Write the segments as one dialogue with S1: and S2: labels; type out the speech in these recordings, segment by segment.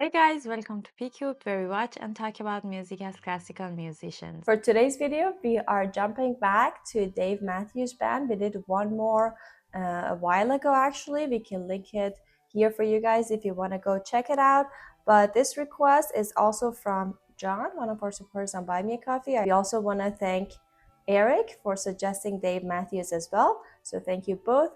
S1: Hey guys, welcome to PCube, where we watch and talk about music as classical musicians.
S2: For today's video, we are jumping back to Dave Matthews Band. We did one more a while ago, actually. We can link it here for you guys if you want to go check it out. But this request is also from John, one of our supporters on Buy Me a Coffee. We also want to thank Eric for suggesting Dave Matthews as well. So thank you both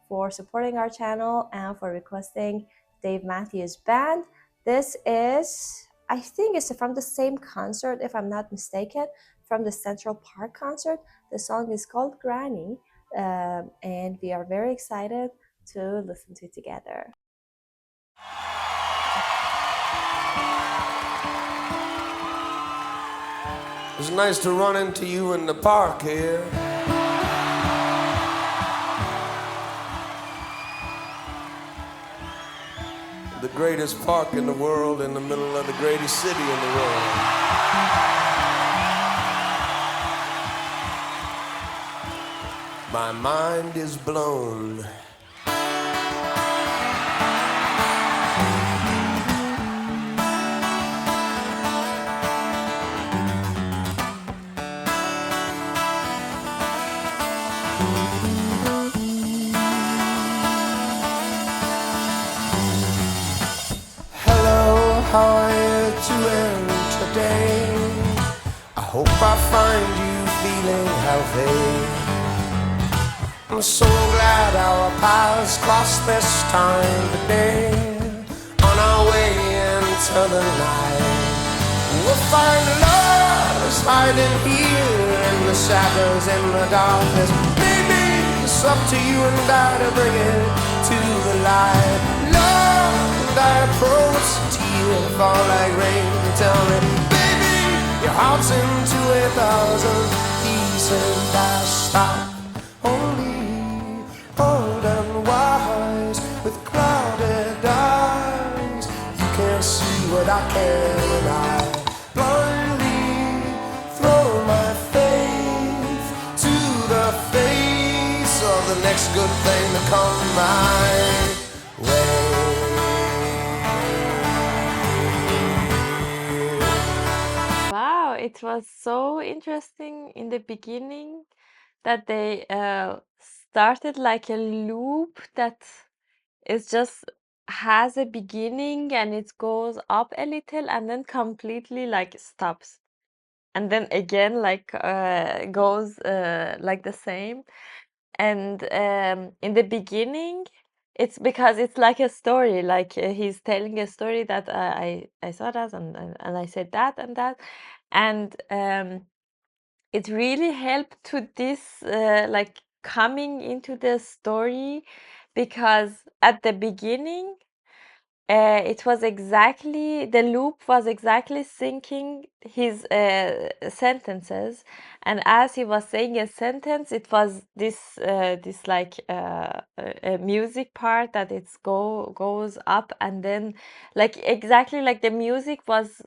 S2: for supporting our channel and for requesting Dave Matthews Band. This is, I think it's from the same concert, if I'm not mistaken, from the Central Park concert. The song is called Granny, and we are very excited to listen to it together.
S3: It's nice to run into you in the park here. The greatest park in the world, in the middle of the greatest city in the world. My mind is blown. Hello, how are you doing today? I hope I find you feeling healthy. I'm so glad our paths crossed this time today. On our way into the night, we'll find love is hiding here in the shadows, in the darkness. Maybe it's up to you and I to bring it to the light. Love, and I approach to you, fall like rain. Tell me, baby, your heart's into 1,000 pieces. I stop only old and wise with clouded eyes. You can't see what I can, and I blindly throw my faith to the face of the next good thing to come my way.
S1: Wow, it was so interesting in the beginning that they started like a loop that is just has a beginning and it goes up a little and then completely like stops. And then again like goes like the same. And in the beginning, it's because it's like a story, like he's telling a story that I saw that and I said that and that, and it really helped to this like coming into the story, because at the beginning it was exactly, the loop was exactly syncing his sentences, and as he was saying a sentence, it was this like a music part that it's goes up, and then like exactly like the music was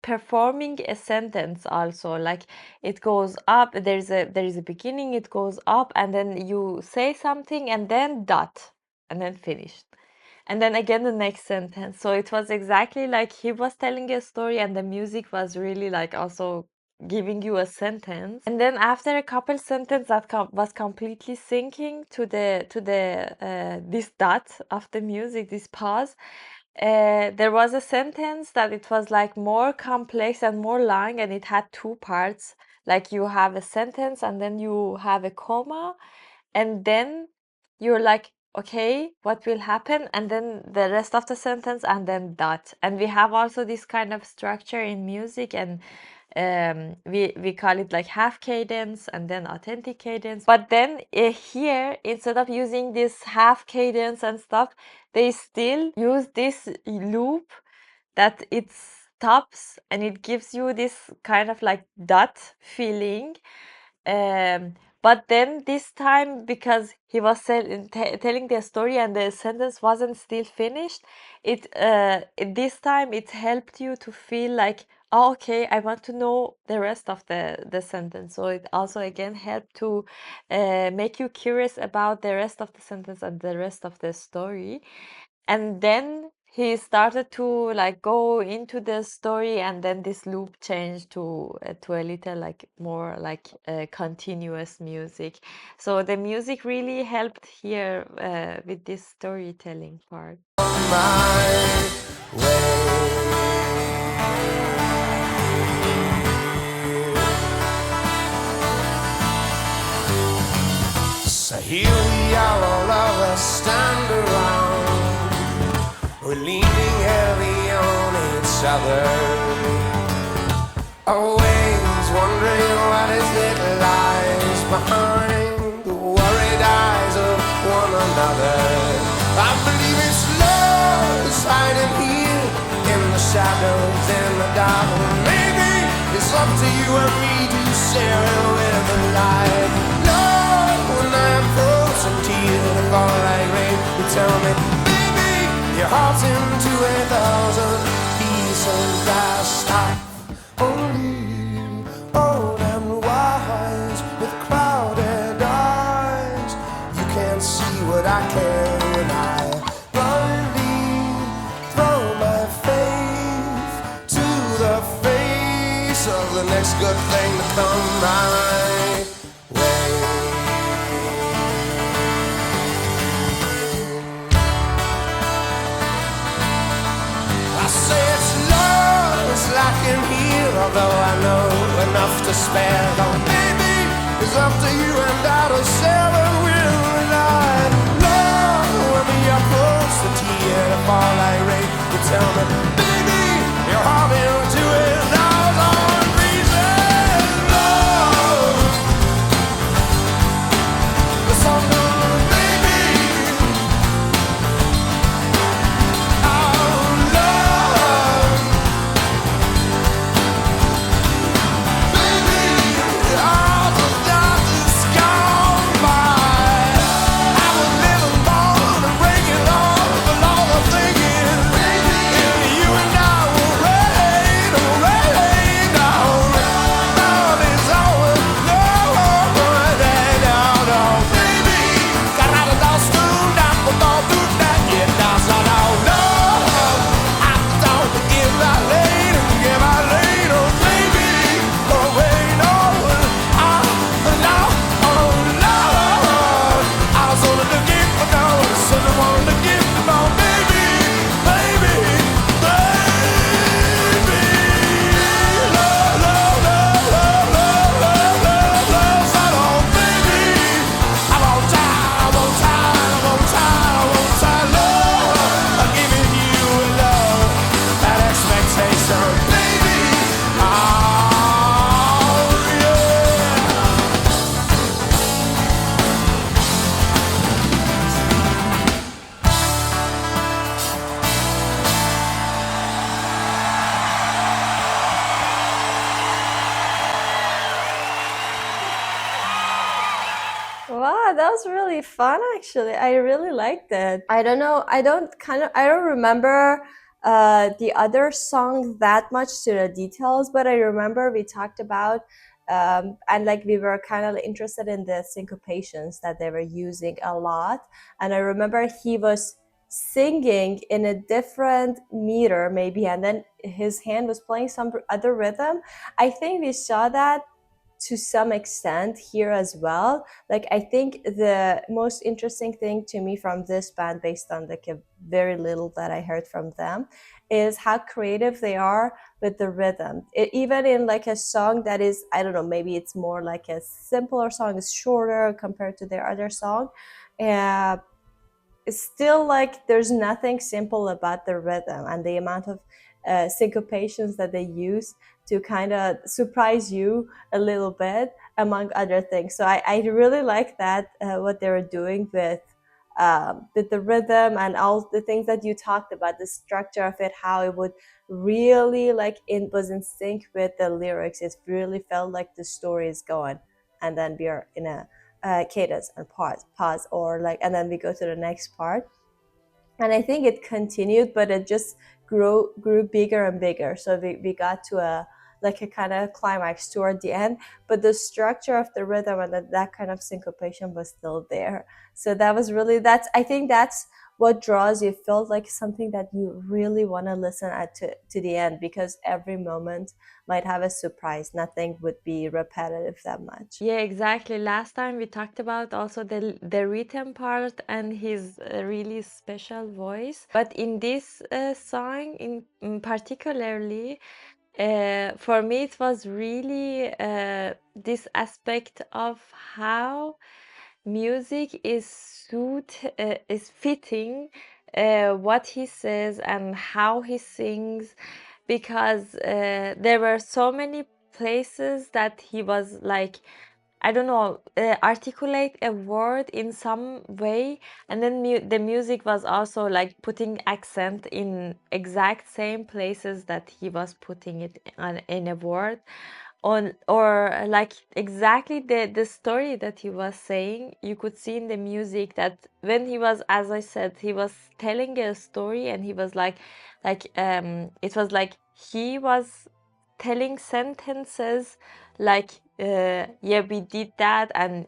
S1: performing a sentence also, like it goes up, there is a beginning, it goes up, and then you say something and then dot, and then finished, and then again the next sentence. So it was exactly like he was telling a story and the music was really like also giving you a sentence, and then after a couple sentences that was completely syncing to the this dot of the music, this pause, there was a sentence that it was like more complex and more long, and it had two parts. Like you have a sentence and then you have a comma, and then you're like, okay, what will happen? And then the rest of the sentence, and then dot. And we have also this kind of structure in music, and we call it like half cadence and then authentic cadence. But then here, instead of using this half cadence and stuff, they still use this loop that it stops and it gives you this kind of like dot feeling. But then this time, because he was telling the story and the sentence wasn't still finished, this time it helped you to feel like, oh, okay, I want to know the rest of the sentence. So it also again helped to make you curious about the rest of the sentence and the rest of the story. And then he started to like go into the story, and then this loop changed to a little like more like continuous music. So the music really helped here with this storytelling part.
S3: My way. So here we are, all of us stand around. We're leaning heavy on each other, always wondering what is it lies behind the worried eyes of one another. I believe it's love is hiding here in the shadows, in the dark. Maybe it's up to you and me to share it with the light. Love, when I am frozen tears fall like rain, you tell me, baby, your heart's into 1,000 pieces. I stop only old and wise with crowded eyes. You can't see what I can when I blindly throw my faith to the face of the next good thing to come my way. I say it's love is lacking here, although I know enough to spare. Oh, baby, it's up to you and I to share it with life. Love, when we approach the tear to fall like rain, you tell me, baby, you're hard into it. Thousand reasons, love. The song goes, baby. Oh, love. All the dark is gone by. I was living born and breaking all, but all I'm thinking, if you and I will rain on. Love is always love, no, baby. Got out of those soon, I put all through that, yeah, that's not all love. I don't give my lady, give my lady, oh, baby. Oh, wait, no, Lord. I was only looking for no, someone wanted to give me more, baby, baby, baby. Love, love, love, love, love, love, love, love, so long, baby. I won't die, I won't die, I won't die, I won't die, love. I'm giving you love, that expectation, baby. Oh, yeah.
S2: Wow, that was really fun actually. I really liked it. I don't know, I don't remember the other song that much to the details, but I remember we talked about and like we were kind of interested in the syncopations that they were using a lot. And I remember he was singing in a different meter maybe, and then his hand was playing some other rhythm. I think we saw that to some extent here as well. Like I think the most interesting thing to me from this band, based on like a very little that I heard from them, is how creative they are with the rhythm. Even in like a song that is, I don't know, maybe it's more like a simpler song, it's shorter compared to their other song, it's still like there's nothing simple about the rhythm and the amount of syncopations that they use to kind of surprise you a little bit, among other things. So I really like that, what they were doing with the rhythm and all the things that you talked about, the structure of it, how it would really like it was in sync with the lyrics. It really felt like the story is going, and then we are in a cadence and pause, or like, and then we go to the next part. And I think it continued, but it just grew bigger and bigger. So we got to a like a kind of climax toward the end, but the structure of the rhythm and that kind of syncopation was still there. So that was really, I think that's what draws you felt like something that you really want to listen at to the end, because every moment might have a surprise. Nothing would be repetitive that much.
S1: Yeah, exactly. Last time we talked about also the rhythm part and his really special voice. But in this song, in particularly, for me, it was really this aspect of how music is fitting what he says and how he sings, because there were so many places that he was like, I don't know, articulate a word in some way, and then the music was also like putting accent in exact same places that he was putting it on in a word, on, or like exactly the story that he was saying. You could see in the music that when he was, as I said, he was telling a story, and he was it was like he was telling sentences like, yeah, we did that, and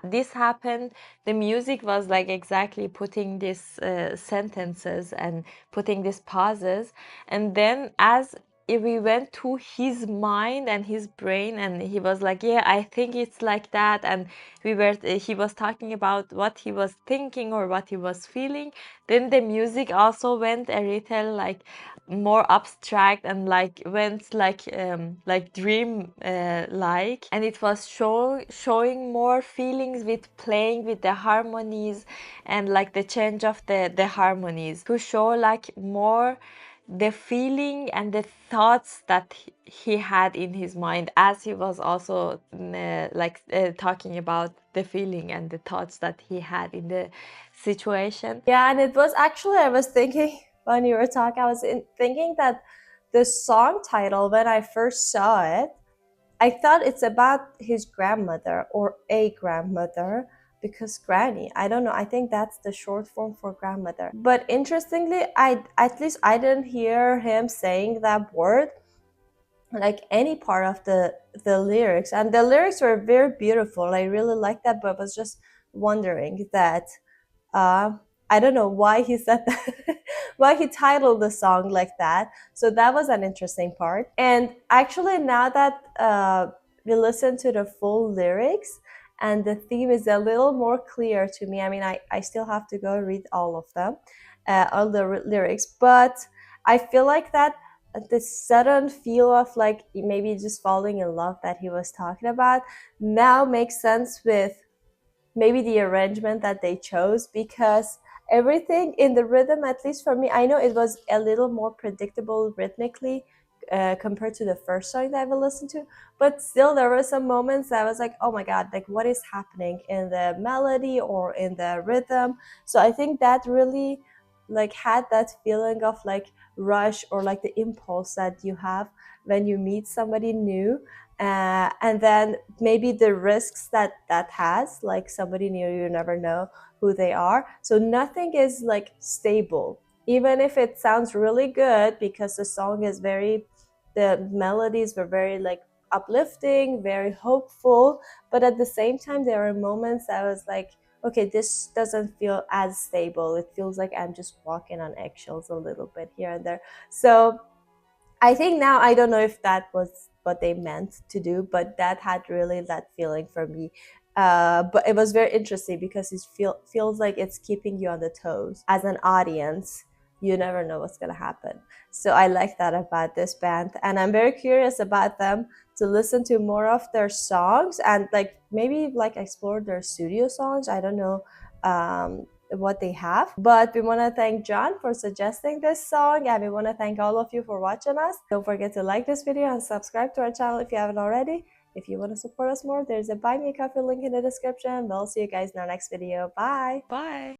S1: this happened. The music was like exactly putting these sentences and putting these pauses, and then as if we went to his mind and his brain, and he was like, yeah, I think it's like that, and he was talking about what he was thinking or what he was feeling. Then the music also went a little like more abstract, and like went like dream like, and it was showing more feelings with playing with the harmonies, and like the change of the harmonies to show like more the feeling and the thoughts that he had in his mind, as he was also talking about the feeling and the thoughts that he had in the situation.
S2: Yeah, and it was actually, I was thinking when you were talking, thinking that the song title, when I first saw it, I thought it's about his grandmother or a grandmother, because granny, I don't know, I think that's the short form for grandmother. But interestingly, at least I didn't hear him saying that word like any part of the lyrics, and the lyrics were very beautiful. I really liked that, but I was just wondering that uh, I don't know why he said that, why he titled the song like that. So that was an interesting part. And actually, now that we listen to the full lyrics, and the theme is a little more clear to me. I mean, I still have to go read all of them, all the lyrics, but I feel like that the sudden feel of like maybe just falling in love that he was talking about now makes sense with maybe the arrangement that they chose, because everything in the rhythm, at least for me, I know it was a little more predictable rhythmically compared to the first song that I listened to, but still there were some moments that I was like, oh my god, like what is happening in the melody or in the rhythm. So I think that really like had that feeling of like rush, or like the impulse that you have when you meet somebody new, and then maybe the risks that that has, like somebody new, you never know who they are, so nothing is like stable, even if it sounds really good, because the song is very, the melodies were very like uplifting, very hopeful, but at the same time there are moments I was like, okay, this doesn't feel as stable, it feels like I'm just walking on eggshells a little bit here and there. So I think now I don't know if that was what they meant to do, but that had really that feeling for me. But it was very interesting because it feels like it's keeping you on the toes. As an audience, you never know what's gonna happen. So I like that about this band, and I'm very curious about them to listen to more of their songs, and like maybe like explore their studio songs. I don't know. What they have, but we want to thank John for suggesting this song, and we want to thank all of you for watching us. Don't forget to like this video and subscribe to our channel if you haven't already. If you want to support us more, there's a buy me a coffee link in the description. We'll see you guys in our next video. Bye.
S1: Bye.